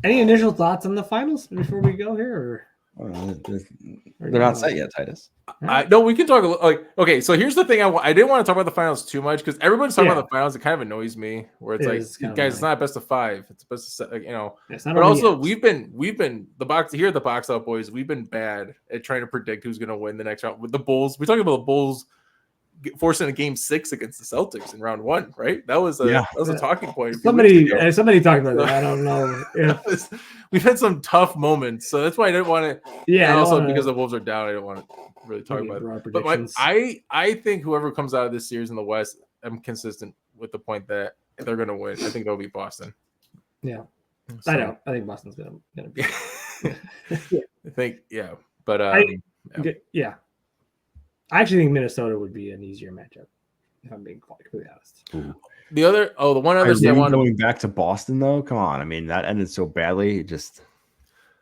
Any initial thoughts on the finals before we go here? They're not set yet, Titus. No, we can talk a little. Okay, so here's the thing. I didn't want to talk about the finals too much because everyone's talking about the finals. It kind of annoys me. Where it's like, guys, it's not best of 5. It's best of 7. But also, we've been the box here at the Box Out Boys. We've been bad at trying to predict who's going to win the next round. With the Bulls, we're talking about the Bulls forcing a game 6 against the Celtics in round 1, right? That was a talking point. Somebody talked about that. I don't know. We've had some tough moments, so that's why I didn't want to. Yeah, and also because the Wolves are down, I don't want to really talk about it. But I think whoever comes out of this series in the West, I'm consistent with the point that they're going to win. I think they'll beat Boston. Yeah, so, I know. I think Boston's going to be. I think but I actually think Minnesota would be an easier matchup, if I'm being completely honest. Ooh. The one other thing I wanted going back to Boston though. Come on, I mean that ended so badly. Just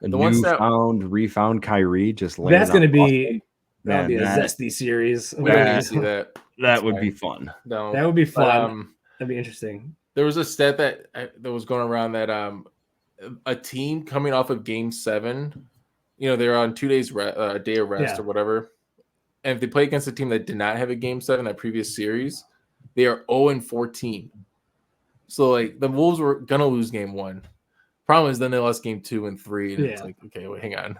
refound Kyrie. Just that's going to be a zesty series. That would be fun. No, that would be fun. That'd be interesting. There was a stat that was going around that a team coming off of Game 7, they're on 2 days a day of rest or whatever. And if they play against a team that did not have a Game 7 that previous series, they are 0-14. So, like, the Wolves were going to lose Game 1. Problem is then they lost Game 2 and 3. And it's like, okay, wait, hang on.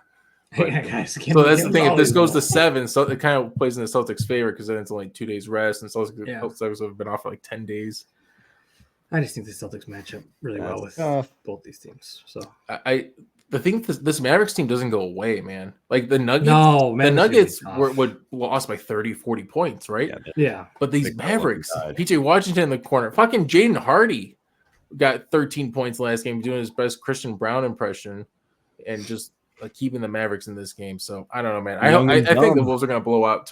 But, so that's the thing. If this goes to 7, so it kind of plays in the Celtics' favor because then it's only 2 days rest. And Celtics have been off for like 10 days. I just think the Celtics match up really well with both these teams. So the thing, this Mavericks team doesn't go away, man. Like the Nuggets, would lost by 30, 40 points, right? Yeah. But these Mavericks, PJ Washington in the corner, fucking Jaden Hardy, got 13 points last game, doing his best Christian Brown impression, and just keeping the Mavericks in this game. So I don't know, man. I think the Wolves are going to blow them out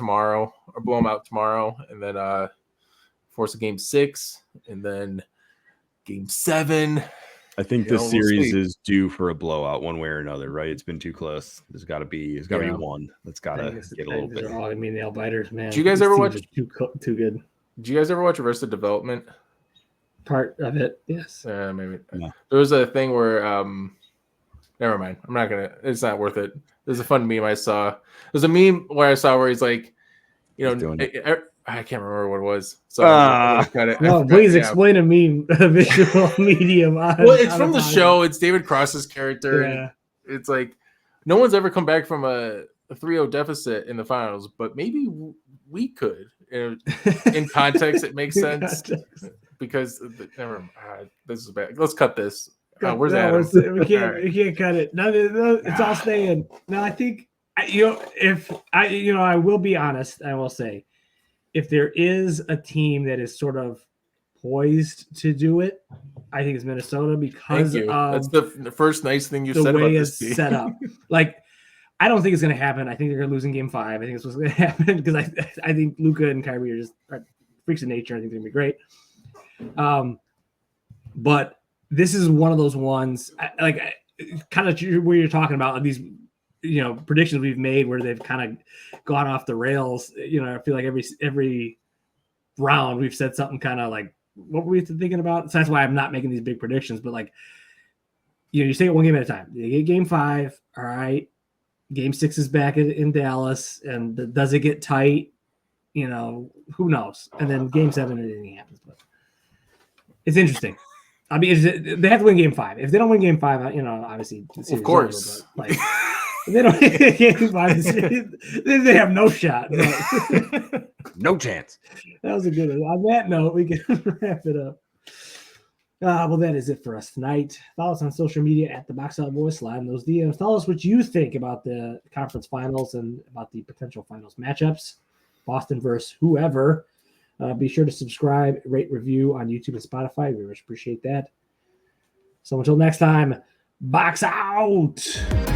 tomorrow, and then force a game 6, and then game 7. I think this series is due for a blowout one way or another, right? It's been too close. There's got to be one that's got to get a little bit. They're all going to be nail biters, man. Do you guys ever watch too good? Do you guys ever watch Arrested Development? Part of it, yes. Maybe. No. There was a thing where never mind. I'm not gonna. It's not worth it. There's a fun meme I saw. There's a meme where I saw where he's like, I can't remember what it was. So cut it. No, please explain a meme, a visual medium. It's from the show. It's David Cross's character. Yeah. It's like no one's ever come back from a 3-0 deficit in the finals, but maybe we could. In context, it makes sense because this is bad. Let's cut this. Where's Adam? We can't cut it. No, it's all staying. No, I think I will be honest. I will say, if there is a team that is sort of poised to do it, I think it's Minnesota because that's the first nice thing you said about this team. Set up. Like, I don't think it's going to happen. I think they're going to lose in game 5. I think it's what's going to happen because I think Luka and Kyrie are just freaks of nature. I think they're going to be great. But this is one of those ones, kind of where you're talking about these, predictions we've made where they've kind of gone off the rails. I feel like every round we've said something kind of like, what were we thinking about? So that's why I'm not making these big predictions. But you take it one game at a time. You get game 5, all right. Game 6 is back in Dallas, and does it get tight? Who knows? And then game 7, anything happens. But it's interesting. I mean, they have to win game 5. If they don't win game 5, obviously, of course. Over, but, if they don't win game 5, they have no shot. No chance. That was a good one. On that note, we can wrap it up. Well, that is it for us tonight. Follow us on social media at the Box Out Boys. Slide in those DMs. Tell us what you think about the conference finals and about the potential finals matchups. Boston versus whoever. Be sure to subscribe, rate, review on YouTube and Spotify. We much appreciate that. So until next time, Box Out.